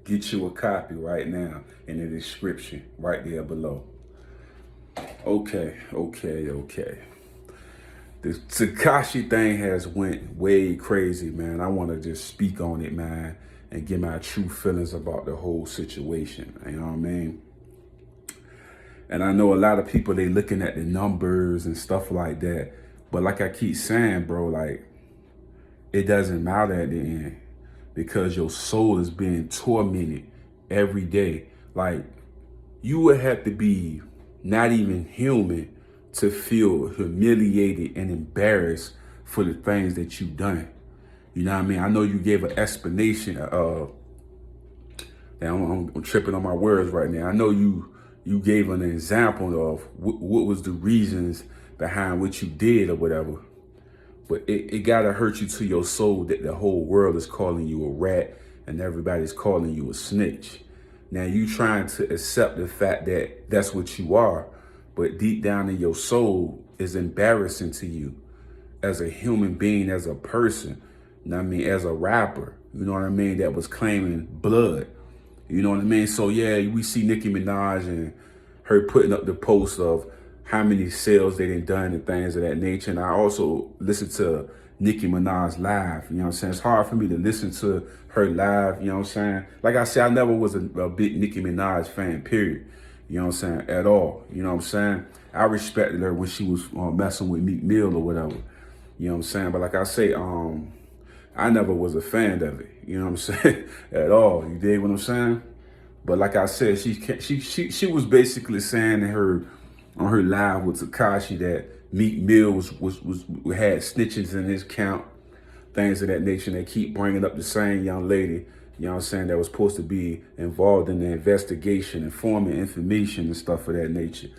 Get you a copy right now in the description right there below. Okay. The Tekashi thing has went way crazy, man. I want to just speak on it, man, and get my true feelings about the whole situation. You know what I mean? And I know a lot of people, they looking at the numbers and stuff like that. But like I keep saying, bro, like, it doesn't matter at the end because your soul is being tormented every day. Like, you would have to be not even human to feel humiliated and embarrassed for the things that you've done. You know what I mean? I know you gave an explanation. I'm tripping on my words right now. I know you gave an example of what was the reasons behind what you did or whatever. But it gotta hurt you to your soul that the whole world is calling you a rat and everybody's calling you a snitch. Now you trying to accept the fact that that's what you are, but deep down in your soul is embarrassing to you as a human being, as a person, you know what I mean, as a rapper, you know what I mean, that was claiming blood. You know what I mean? So yeah, we see Nicki Minaj and her putting up the post of how many sales they done and things of that nature. And I also listen to Nicki Minaj live, you know what I'm saying? It's hard for me to listen to her live, you know what I'm saying? Like I said, I never was a big Nicki Minaj fan, period. You know what I'm saying? At all, you know what I'm saying? I respected her when she was messing with Meek Mill or whatever, you know what I'm saying? But like I say, I never was a fan of it, you know what I'm saying? At all, you dig what I'm saying? But like I said, she was basically saying on her live with Tekashi that Meek Mill had snitches in his count, things of that nature. They keep bringing up the same young lady, you know what I'm saying, that was supposed to be involved in the investigation, informing information and stuff of that nature,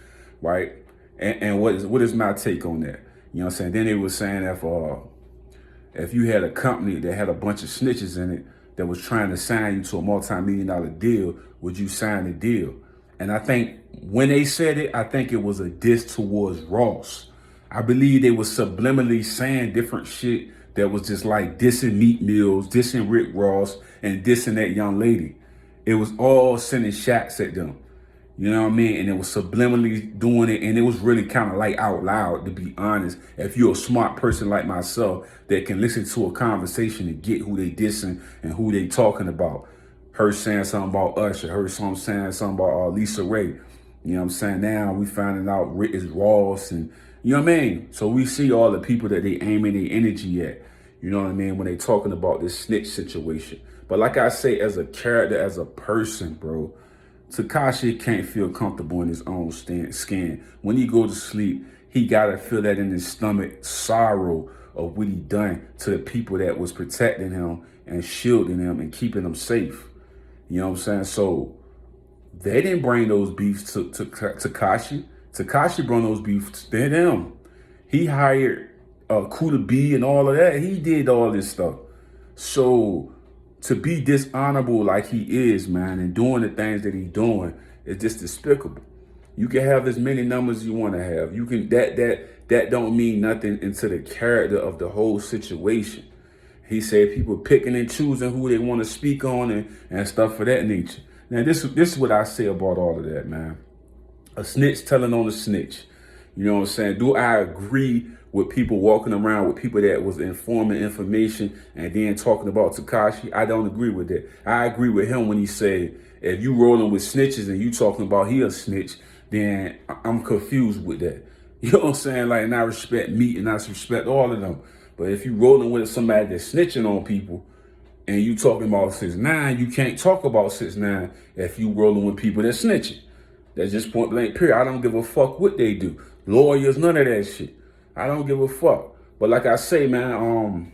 right? And what is my take on that? You know what I'm saying? Then they were saying if you had a company that had a bunch of snitches in it that was trying to sign you to a multi-million-dollar deal, would you sign the deal? And I think when they said it, I think it was a diss towards Ross. I believe they were subliminally saying different shit that was just like dissing Meat Mills, dissing Rick Ross, and dissing that young lady. It was all sending shots at them. You know what I mean? And it was subliminally doing it, and it was really kind of like out loud, to be honest. If you're a smart person like myself that can listen to a conversation and get who they dissing and who they talking about. Her saying something about Usher, her saying something about Lisa Ray. You know what I'm saying? Now we finding out Rick is Ross, and you know what I mean? So we see all the people that they aiming their energy at, you know what I mean, when they talking about this snitch situation. But like I say, as a character, as a person, bro, Tekashi can't feel comfortable in his own skin. When he go to sleep, he gotta feel that in his stomach, sorrow of what he done to the people that was protecting him and shielding him and keeping him safe. You know what I'm saying? So they didn't bring those beefs to Tekashi. Tekashi brought those beefs to them. He hired Kuda B and all of that. He did all this stuff. So to be dishonorable like he is, man, and doing the things that he's doing is just despicable. You can have as many numbers you want to have. You can that don't mean nothing into the character of the whole situation. He said people picking and choosing who they want to speak on and stuff of that nature. Now this is what I say about all of that, man. A snitch telling on a snitch. You know what I'm saying? Do I agree with people walking around with people that was informing information and then talking about Tekashi? I don't agree with that. I agree with him when he said, if you rolling with snitches and you talking about he a snitch, then I'm confused with that. You know what I'm saying? Like, and I respect Meat and I respect all of them. But if you rolling with somebody that's snitching on people and you talking about 6ix9ine, you can't talk about 6ix9ine if you rolling with people that's snitching. That's just point blank period. I don't give a fuck what they do. Lawyers, none of that shit. I don't give a fuck. But like I say, man,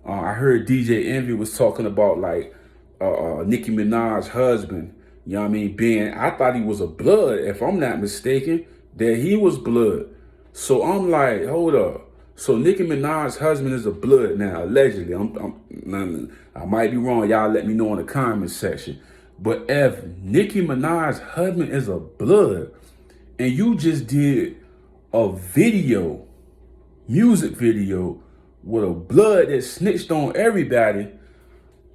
I heard DJ Envy was talking about like Nicki Minaj's husband, you know what I mean, I thought he was a blood, if I'm not mistaken, that he was blood. So I'm like, hold up. So Nicki Minaj's husband is a blood now, allegedly. I might be wrong. Y'all let me know in the comment section. But if Nicki Minaj's husband is a blood, and you just did a video, music video, with a blood that snitched on everybody,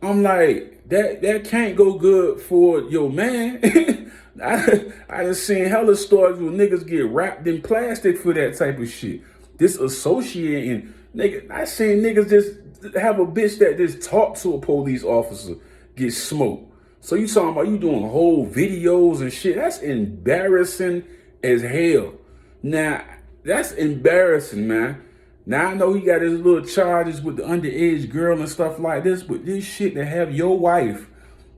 I'm like, that can't go good for your man. I done seen hella stories where niggas get wrapped in plastic for that type of shit. Disassociating, nigga. I seen niggas just have a bitch that just talk to a police officer get smoked. So you talking about you doing whole videos and shit? That's embarrassing as hell. Now that's embarrassing, man. Now I know he got his little charges with the underage girl and stuff like this, but this shit to have your wife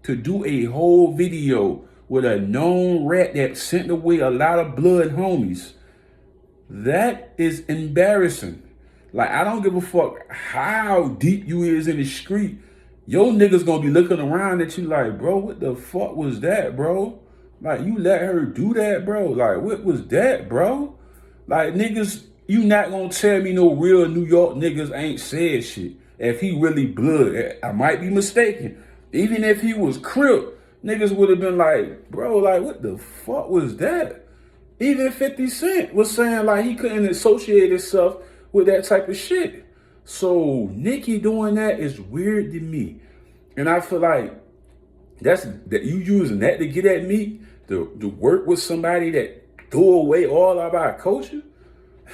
to do a whole video with a known rat that sent away a lot of blood homies, that is embarrassing. Like, I don't give a fuck how deep you is in the street. Your niggas gonna be looking around at you like, bro, what the fuck was that, bro? Like, you let her do that, bro? Like, what was that, bro? Like, niggas, you not gonna tell me no real New York niggas ain't said shit. If he really blood, I might be mistaken. Even if he was Crip, niggas would have been like, bro, like, what the fuck was that? Even 50 Cent was saying like he couldn't associate himself with that type of shit. So Nicki doing that is weird to me. And I feel like that you using that to get at me, to work with somebody that threw away all of our culture.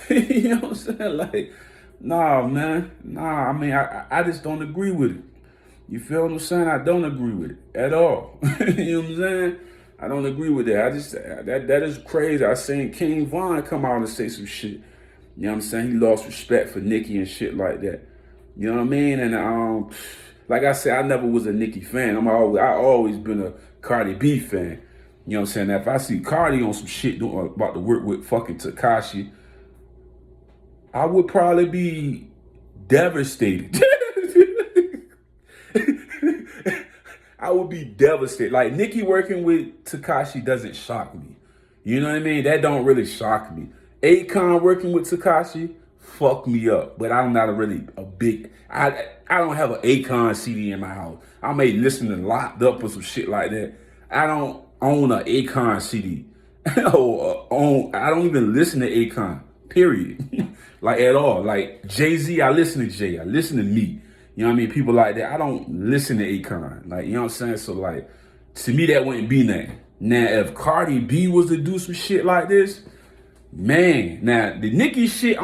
You know what I'm saying? Like, nah, man. Nah, I mean, I just don't agree with it. You feel what I'm saying? I don't agree with it at all. You know what I'm saying? I don't agree with that. That is crazy. I seen King Von come out and say some shit. You know what I'm saying? He lost respect for Nicki and shit like that. You know what I mean? And like I said, I never was a Nicki fan. I always been a Cardi B fan. You know what I'm saying? Now, if I see Cardi on some shit about to work with fucking Tekashi, I would probably be devastated. I would be devastated. Like, Nicki working with Tekashi doesn't shock me. You know what I mean? That don't really shock me. Akon working with Tekashi fuck me up. But I'm not I don't have an Akon CD in my house. I may listen to Locked Up or some shit like that. I don't own an Akon CD. I don't even listen to Akon, period. Like, at all. Like, Jay-Z, I listen to Jay. I listen to me. You know what I mean? People like that. I don't listen to Akon. Like, you know what I'm saying? So, like, to me, that wouldn't be nothing. Now, if Cardi B was to do some shit like this, man, now, the Nicki shit,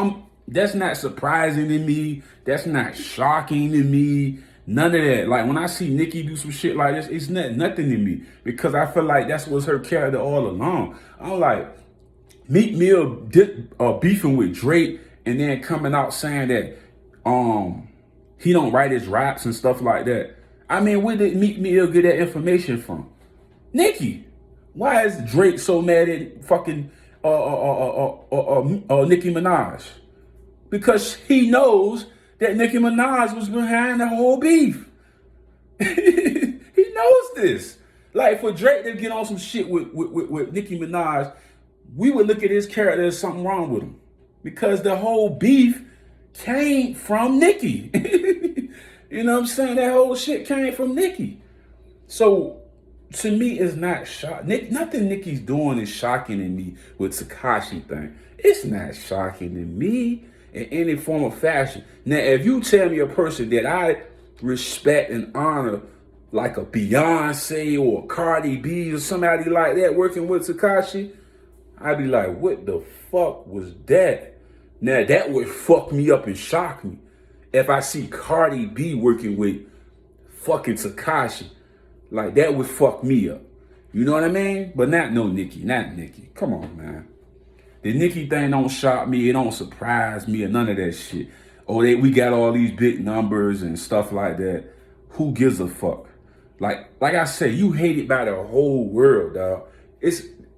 that's not surprising to me. That's not shocking to me. None of that. Like, when I see Nicki do some shit like this, it's nothing to me. Because I feel like that's what's her character all along. I'm like, Meek Mill beefing with Drake and then coming out saying that, he don't write his raps and stuff like that. I mean, where did Meek Mill get that information from? Nicki. Why is Drake so mad at fucking Nicki Minaj? Because he knows that Nicki Minaj was behind the whole beef. He knows this. Like, for Drake to get on some shit with Nicki Minaj, we would look at his character as something wrong with him. Because the whole beef came from Nicki. You know what I'm saying? That whole shit came from Nicki. So, to me, it's not shocking. Nothing Nicki's doing is shocking to me with Tekashi thing. It's not shocking to me in any form or fashion. Now, if you tell me a person that I respect and honor, like a Beyonce or a Cardi B or somebody like that working with Tekashi, I'd be like, what the fuck was that? Now, that would fuck me up and shock me. If I see Cardi B working with fucking Tekashi, like, that would fuck me up. You know what I mean? But not Nicki. Come on, man. The Nicki thing don't shock me. It don't surprise me or none of that shit. Oh, we got all these big numbers and stuff like that. Who gives a fuck? Like I said, you hated by the whole world, dog.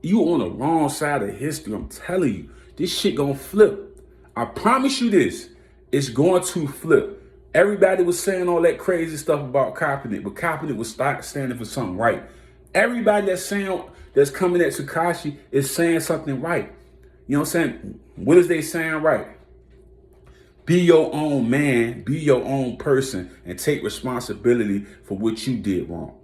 You on the wrong side of history. I'm telling you, this shit gonna flip. I promise you this. It's going to flip. Everybody was saying all that crazy stuff about Kaepernick, but Kaepernick was standing for something right. Everybody that's coming at Tekashi is saying something right. You know what I'm saying? What is they saying right? Be your own man, be your own person, and take responsibility for what you did wrong.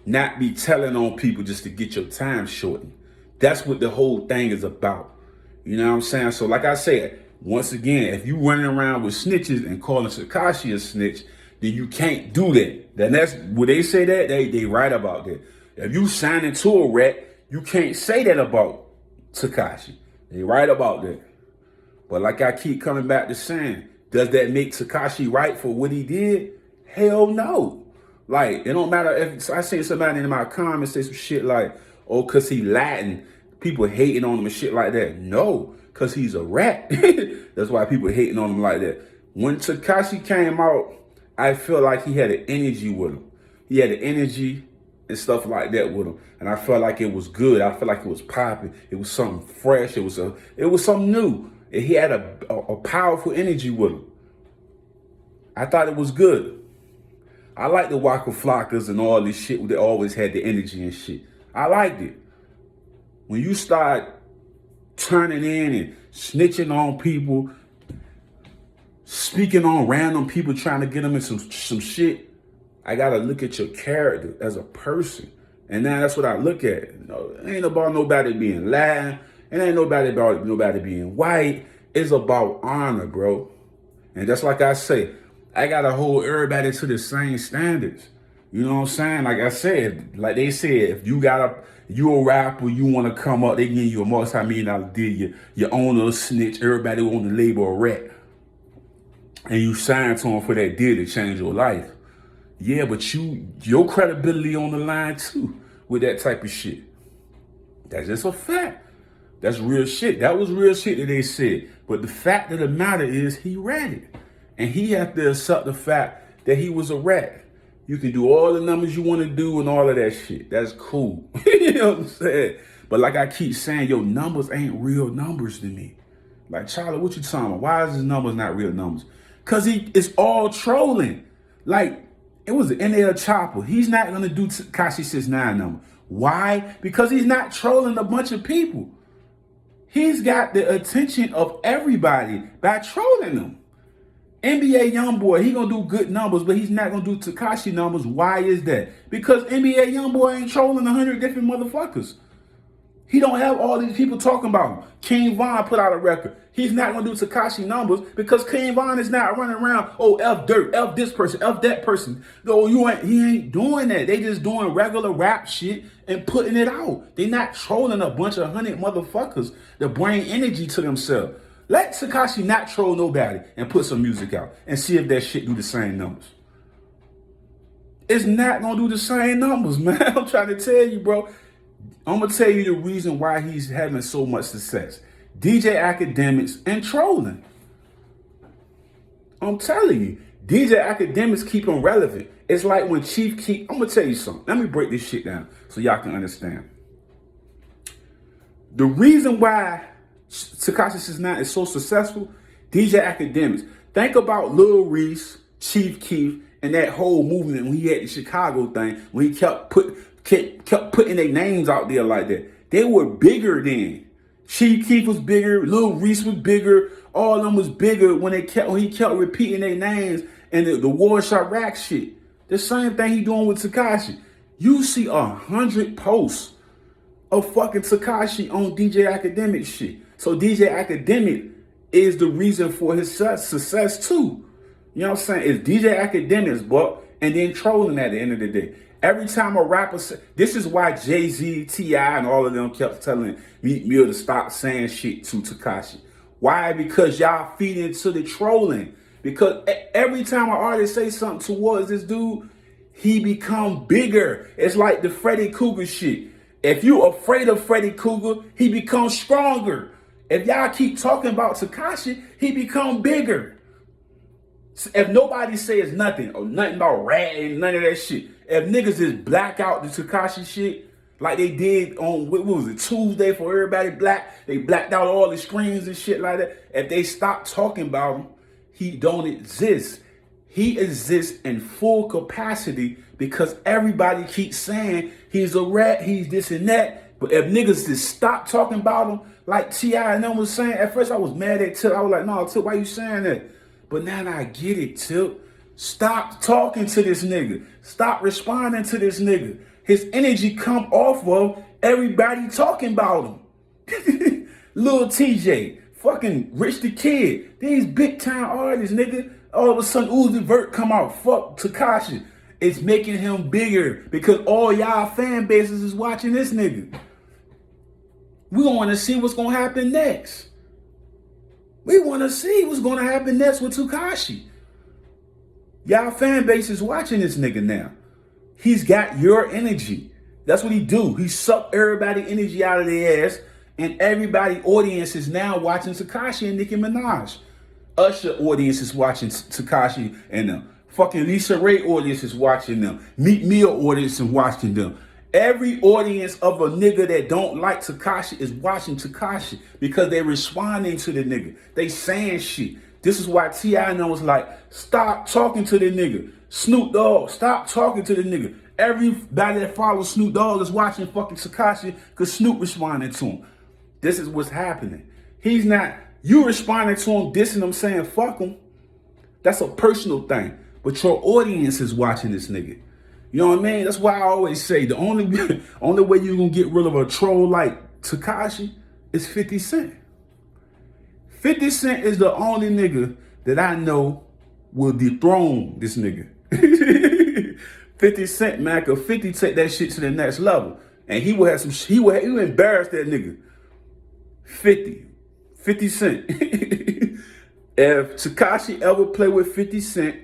Not be telling on people just to get your time shortened. That's what the whole thing is about. You know what I'm saying? So like I said, once again, if you running around with snitches and calling Tekashi a snitch, then you can't do that. Then that's when they say that, they right about that. If you sign into a rat, you can't say that about Tekashi. They right about that. But like I keep coming back to saying, does that make Tekashi right for what he did? Hell no. Like, it don't matter if I see somebody in my comments say some shit like, oh, cause he Latin, people hating on him and shit like that. No, cause he's a rat. That's why people hating on him like that. When Tekashi came out, I felt like he had an energy with him. He had an energy and stuff like that with him. And I felt like it was good. I felt like it was popping. It was something fresh. It was something new. And he had a powerful energy with him. I thought it was good. I like the Waka Flockas and all this shit that always had the energy and shit. I liked it. When you start turning in and snitching on people, speaking on random people, trying to get them in some shit, I gotta look at your character as a person. And now that's what I look at. You know, it ain't about nobody being Latin. It ain't about nobody being white. It's about honor, bro. And just like I say, I gotta hold everybody to the same standards. You know what I'm saying? Like I said, like they said, if you a rapper, you wanna come up, they give you a multi-million-dollar deal, you own a snitch, everybody on the label a rat. And you sign to them for that deal to change your life. Yeah, but your credibility on the line too with that type of shit. That's just a fact. That's real shit. That was real shit that they said. But the fact of the matter is he ratted. And he had to accept the fact that he was a rat. You can do all the numbers you want to do and all of that shit. That's cool. You know what I'm saying? But like I keep saying, your numbers ain't real numbers to me. Like, Charlie, what you talking about? Why is his numbers not real numbers? Because it's all trolling. Like, it was an NL Chopper. He's not going to do Tekashi 6ix9ine number. Why? Because he's not trolling a bunch of people. He's got the attention of everybody by trolling them. NBA Youngboy, he gonna do good numbers, but he's not gonna do Tekashi numbers. Why is that? Because NBA Youngboy ain't trolling 100 different motherfuckers. He don't have all these people talking about him. King Von put out a record. He's not gonna do Tekashi numbers because King Von is not running around, oh, F dirt, F this person, F that person. No, he ain't doing that. They just doing regular rap shit and putting it out. They not trolling a bunch of 100 motherfuckers that bring energy to themselves. Let Tekashi not troll nobody and put some music out and see if that shit do the same numbers. It's not gonna do the same numbers, man. I'm trying to tell you, bro. I'm gonna tell you the reason why he's having so much success. DJ Academics and trolling. I'm telling you, DJ Academics keep him relevant. It's like when Chief Keith, I'm gonna tell you something. Let me break this shit down so y'all can understand. The reason why Tekashi 6ix9ine is so successful, DJ Academics. Think about Lil Reese, Chief Keef, and that whole movement when he had the Chicago thing, when he kept putting their names out there like that. They were bigger then. Chief Keef was bigger, Lil Reese was bigger, all of them was bigger when he kept repeating their names and the War Shot Rack shit. The same thing he doing with Tekashi. You see 100 posts of fucking Tekashi on DJ Academic shit. So DJ Academic is the reason for his success too. You know what I'm saying? It's DJ Academics, but and then trolling at the end of the day. Every time a rapper this is why Jay-Z, T.I., and all of them kept telling Meek Mill to stop saying shit to Tekashi. Why? Because y'all feed into the trolling. Because every time an artist say something towards this dude, he become bigger. It's like the Freddy Krueger shit. If you afraid of Freddy Krueger, he becomes stronger. If y'all keep talking about Tekashi, he become bigger. If nobody says nothing or nothing about rat and none of that shit, if niggas just black out the Tekashi shit like they did on, what was it, Tuesday for everybody black, they blacked out all the screens and shit like that. If they stop talking about him, he don't exist. He exists in full capacity because everybody keeps saying he's a rat, he's this and that. But if niggas just stop talking about him, like T.I. and them was saying, at first I was mad at Tip. I was like, no, Tip, why you saying that? But now I get it, Tip. Stop talking to this nigga. Stop responding to this nigga. His energy come off of everybody talking about him. Lil TJ, fucking Rich the Kid. These big time artists, nigga. All of a sudden, Uzi Vert come out. Fuck Tekashi. It's making him bigger because all y'all fan bases is watching this nigga. We want to see what's going to happen next. We want to see what's going to happen next with Tekashi. Y'all fan base is watching this nigga now. He's got your energy. That's what he do. He suck everybody energy out of their ass, and everybody audience is now watching Tekashi and Nicki Minaj. Usher audience is watching Tekashi and them. Fucking Lisa Ray audience is watching them. Meet Mill audience is watching them. Every audience of a nigga that don't like Tekashi is watching Tekashi because they responding to the nigga. They saying shit. This is why T.I. was like, stop talking to the nigga. Snoop Dogg, stop talking to the nigga. Everybody that follows Snoop Dogg is watching fucking Tekashi because Snoop responding to him. This is what's happening. He's not, you responding to him, dissing him, saying fuck him. That's a personal thing. But your audience is watching this nigga. You know what I mean? That's why I always say the only way you're going to get rid of a troll like Tekashi is 50 Cent. 50 Cent is the only nigga that I know will dethrone this nigga. 50 Cent, man, cause 50 take that shit to the next level. And he will have some, he will embarrass that nigga. 50 Cent. If Tekashi ever play with 50 Cent,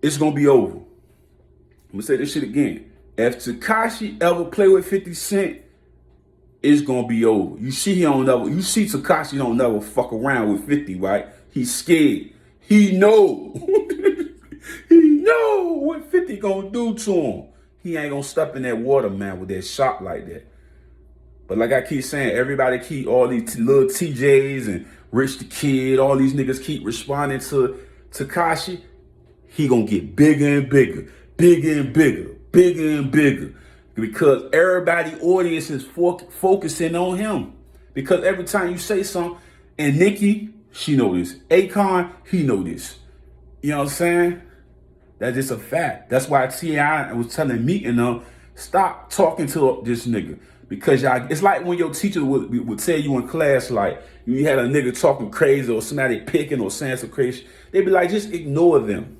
it's gonna be over. I'm gonna say this shit again. If Tekashi ever play with 50 Cent, it's gonna be over. You see Tekashi don't never fuck around with 50, right? He's scared. He know. He know what 50 gonna do to him. He ain't gonna step in that water, man, with that shot like that. But like I keep saying, everybody keep, all these little TJs and Rich the Kid, all these niggas keep responding to Tekashi. He gonna get bigger and bigger, bigger and bigger, bigger and bigger. Because everybody audience is focusing on him. Because every time you say something, and Nicki, she know this. Akon, he know this. You know what I'm saying? That's just a fact. That's why T.I. was telling me and them, stop talking to this nigga. Because y'all, it's like when your teacher would tell you in class, like, you had a nigga talking crazy or somebody picking or saying some crazy, they'd be like, just ignore them.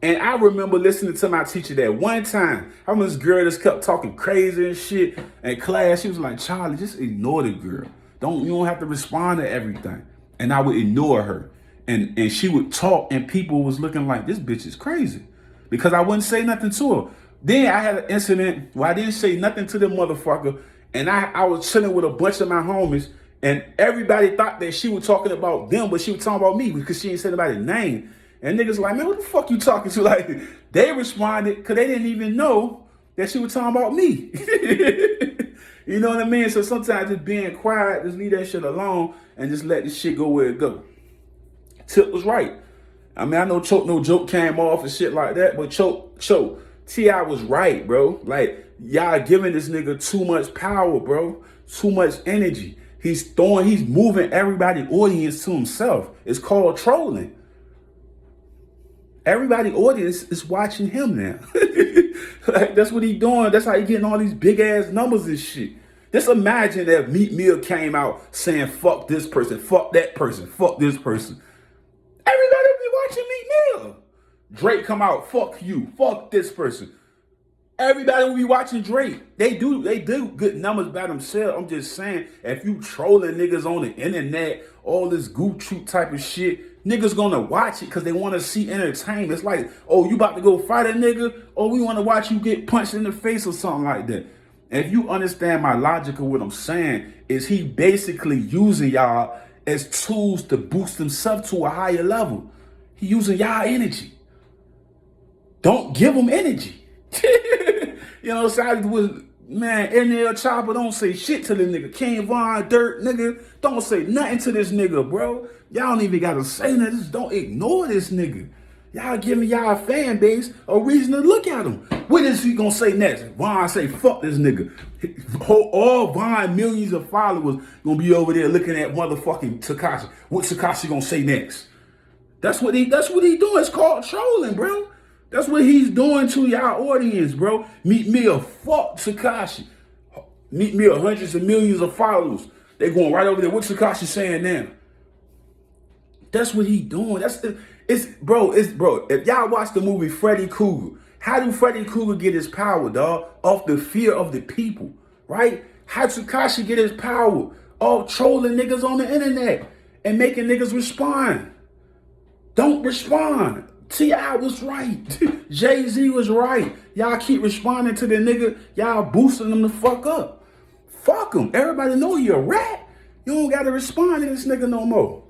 And I remember listening to my teacher that one time. I remember this girl just kept talking crazy and shit in class. She was like, Charlie, just ignore the girl. You don't have to respond to everything. And I would ignore her. And she would talk and people was looking like, this bitch is crazy. Because I wouldn't say nothing to her. Then I had an incident where I didn't say nothing to the motherfucker. And I was chilling with a bunch of my homies. And everybody thought that she was talking about them, but she was talking about me because she ain't said anybody's name. And niggas like, man, what the fuck you talking to? Like, they responded because they didn't even know that she was talking about me. You know what I mean? So sometimes just being quiet, just leave that shit alone and just let this shit go where it go. Tip was right. I mean, I know Choke No Joke came off and shit like that, but Choke, T.I. was right, bro. Like, y'all giving this nigga too much power, bro. Too much energy. He's moving everybody audience to himself. It's called trolling. Everybody audience is watching him now. Like, that's what he doing. That's how he getting all these big ass numbers and shit. Just imagine if Meek Mill came out saying fuck this person, fuck that person, fuck this person. Everybody would be watching Meek Mill. Drake come out, fuck you, fuck this person. Everybody will be watching Drake. They do good numbers by themselves. I'm just saying, if you trolling niggas on the internet, all this goof troop type of shit, niggas gonna watch it because they want to see entertainment. It's like, oh, you about to go fight a nigga, or we want to watch you get punched in the face or something like that. And if you understand my logic of what I'm saying, is he basically using y'all as tools to boost himself to a higher level. He using y'all energy. Don't give him energy. You know, so I was, man, NL Chopper, don't say shit to the nigga. King Von Dirt, nigga, don't say nothing to this nigga, bro. Y'all don't even gotta say nothing. Just don't ignore this nigga. Y'all giving y'all fan base a reason to look at him. What is he gonna say next? Von say, fuck this nigga. All Von millions of followers gonna be over there looking at motherfucking Tekashi. What Tekashi gonna say next? That's what he doing. It's called trolling, bro. That's what he's doing to y'all audience, bro. Meet me a fuck Tekashi. Meet me hundreds of millions of followers. They going right over there. What Tekashi saying now? That's what he doing. It's bro. If y'all watch the movie Freddy Krueger, how do Freddy Krueger get his power, dog? Off the fear of the people, right? How Tekashi get his power? Off trolling niggas on the internet and making niggas respond. Don't respond. T.I. was right. Jay-Z was right. Y'all keep responding to the nigga. Y'all boosting them the fuck up. Fuck him. Everybody know you a rat. You don't gotta respond to this nigga no more.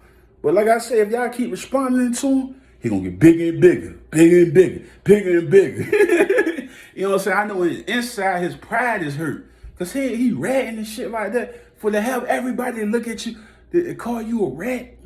But like I said, if y'all keep responding to him, he gonna get bigger and bigger, bigger and bigger, bigger and bigger. You know what I'm saying? I know inside his pride is hurt. Cause he ratting and shit like that. For to have everybody look at you, they call you a rat,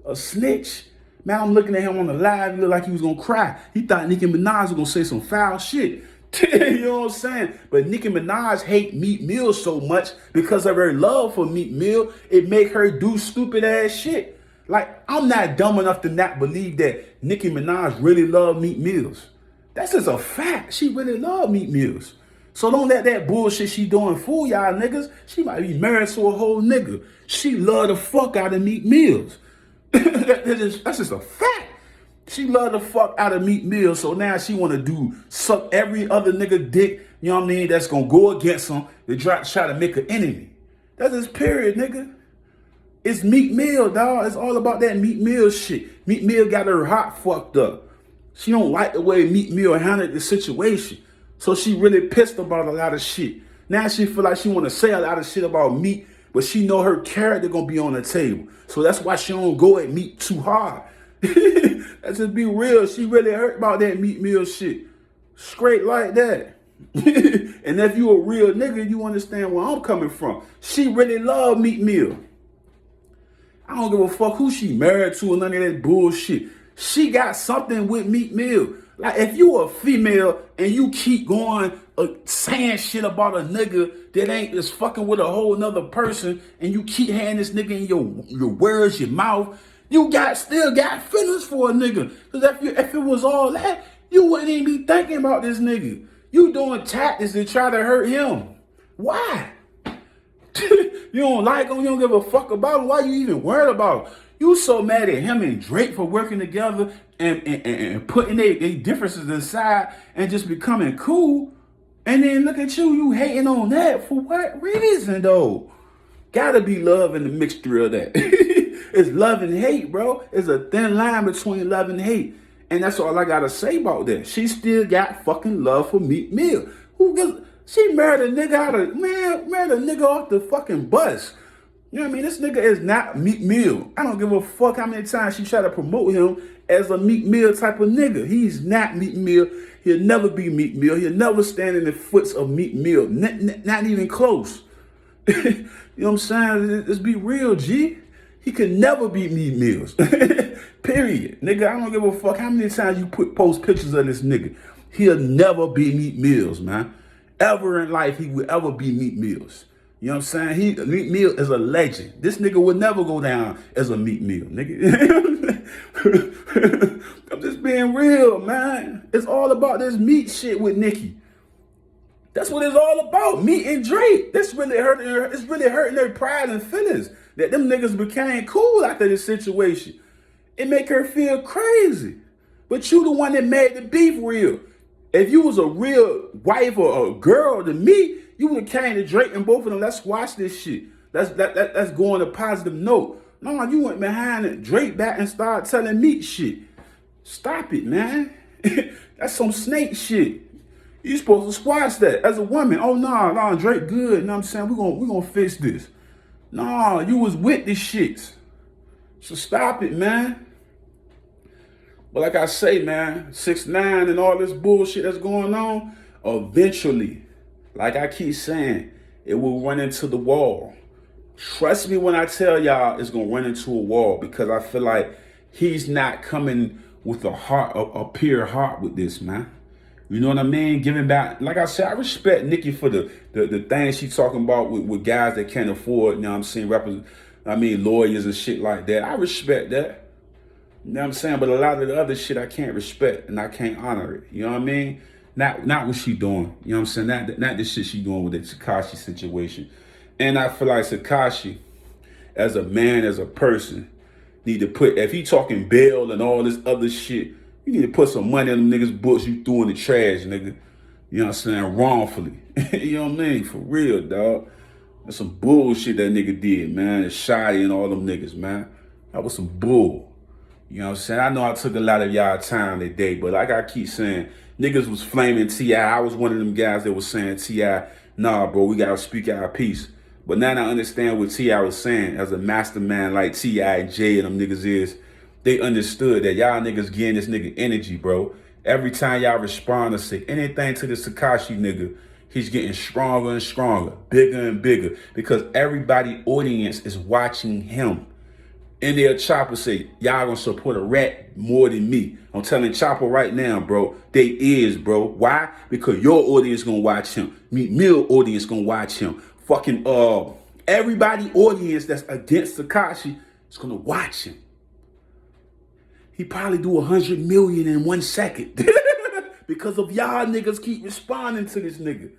a snitch. Man, I'm looking at him on the live, he looked like he was gonna cry. He thought Nicki Minaj was gonna say some foul shit. You know what I'm saying? But Nicki Minaj hate Meek Mill so much because of her love for Meek Mill, it make her do stupid ass shit. Like, I'm not dumb enough to not believe that Nicki Minaj really love Meek Mills. That's just a fact. She really love Meek Mills. So don't let that bullshit she doing fool y'all niggas. She might be married to a whole nigga. She love the fuck out of Meek Mills. That's just a fact. She love the fuck out of Meek Mill, so now she want to suck every other nigga dick, you know what I mean, that's going to go against him to try to make an enemy. That's his period, nigga. It's Meek Mill, dog. It's all about that Meek Mill shit. Meek Mill got her heart fucked up. She don't like the way Meek Mill handled the situation, so she really pissed about a lot of shit. Now she feel like she want to say a lot of shit about Meek, but she know her character going to be on the table. So that's why she don't go at Meek too hard. Let's just be real. She really hurt about that Meek Mill shit. Straight like that. And if you a real nigga, you understand where I'm coming from. She really love Meek Mill. I don't give a fuck who she married to or none of that bullshit. She got something with Meek Mill. Like, if you a female and you keep going saying shit about a nigga that ain't just fucking with a whole nother person, and you keep having this nigga in your words, your mouth, you still got feelings for a nigga. Because if it was all that, you wouldn't even be thinking about this nigga. You doing tactics to try to hurt him. Why? You don't like him, you don't give a fuck about him. Why you even worried about him? You so mad at him and Drake for working together and putting their differences aside and just becoming cool. And then look at you hating on that. For what reason, though? Gotta be love in the mixture of that. It's love and hate, bro. It's a thin line between love and hate. And that's all I gotta say about that. She still got fucking love for Meek Mill. She married a nigga off the fucking bus. You know what I mean? This nigga is not Meek Mill. I don't give a fuck how many times she try to promote him as a Meek Mill type of nigga. He's not Meek Mill. He'll never be Meek Mill. He'll never stand in the foots of Meek Mill. Not even close. You know what I'm saying? Let's be real, G. He could never beat Meek Mills. Period. Nigga, I don't give a fuck how many times you post pictures of this nigga. He'll never be Meek Mills, man. Ever in life, he would ever be Meek Mills. You know what I'm saying? Meek Mill is a legend. This nigga would never go down as a Meek Mill, nigga. I'm just being real, man. It's all about this Meek shit with Nicki. That's what it's all about. Meek and Drake. That's really hurting her. It's really hurting their pride and feelings that them niggas became cool after this situation. It make her feel crazy. But you the one that made the beef real. If you was a real wife or a girl to me, you would have came to Drake and both of them. Let's watch this shit. Let's go on a positive note. No, you went behind it, Drake back and started telling Meek shit. Stop it, man. That's some snake shit. You supposed to squash that as a woman. Oh no, Drake good. You know what I'm saying? We're gonna fix this. No, you was with the shits. So stop it, man. But like I say, man, 6ix9ine and all this bullshit that's going on, eventually, like I keep saying, it will run into the wall. Trust me when I tell y'all it's gonna run into a wall, because I feel like he's not coming with a pure heart with this, man. You know what I mean? Giving back, like I said, I respect Nicki for the things she's talking about with guys that can't afford, you know what I'm saying, lawyers and shit like that. I respect that. You know what I'm saying? But a lot of the other shit I can't respect and I can't honor it. You know what I mean? Not what she doing. You know what I'm saying? Not the shit she doing with the Tekashi situation. And I feel like Tekashi, as a man, as a person, need to put, if he talking bail and all this other shit, you need to put some money in them niggas' books you threw in the trash, nigga. You know what I'm saying? Wrongfully. You know what I mean? For real, dog. That's some bullshit that nigga did, man. Shotty and all them niggas, man. That was some bull. You know what I'm saying? I know I took a lot of y'all time today, but like I keep saying, niggas was flaming T.I. I was one of them guys that was saying, T.I., nah, bro, we gotta speak our piece. But now I understand what T.I. was saying as a mastermind like T.I. and Jay and them niggas is. They understood that y'all niggas getting this nigga energy, bro. Every time y'all respond or say anything to this Tekashi nigga, he's getting stronger and stronger, bigger and bigger, because everybody audience is watching him. And their Chopper say, y'all gonna support a rat more than me. I'm telling Chopper right now, bro, they is, bro. Why? Because your audience gonna watch him. Mill audience gonna watch him. Fucking everybody audience that's against Tekashi is gonna watch him. He probably do 100 million in 1 second. Because of y'all niggas keep responding to this nigga.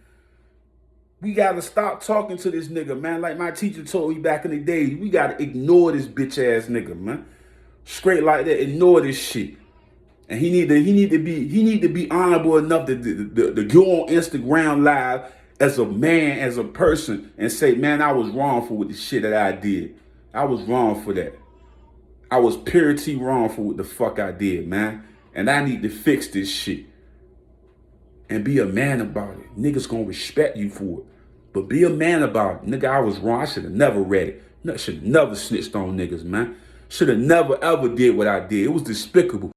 We gotta stop talking to this nigga, man. Like my teacher told me back in the day, we gotta ignore this bitch ass nigga, man. Straight like that, ignore this shit. And he need to be honorable enough to go on Instagram Live as a man, as a person, and say, man, I was wrongful with the shit that I did. I was wrong for that. I was purity wrong for what the fuck I did, man. And I need to fix this shit. And be a man about it. Niggas gonna respect you for it. But be a man about it. Nigga, I was wrong. I should have never read it. Should have never snitched on niggas, man. Should have never ever did what I did. It was despicable.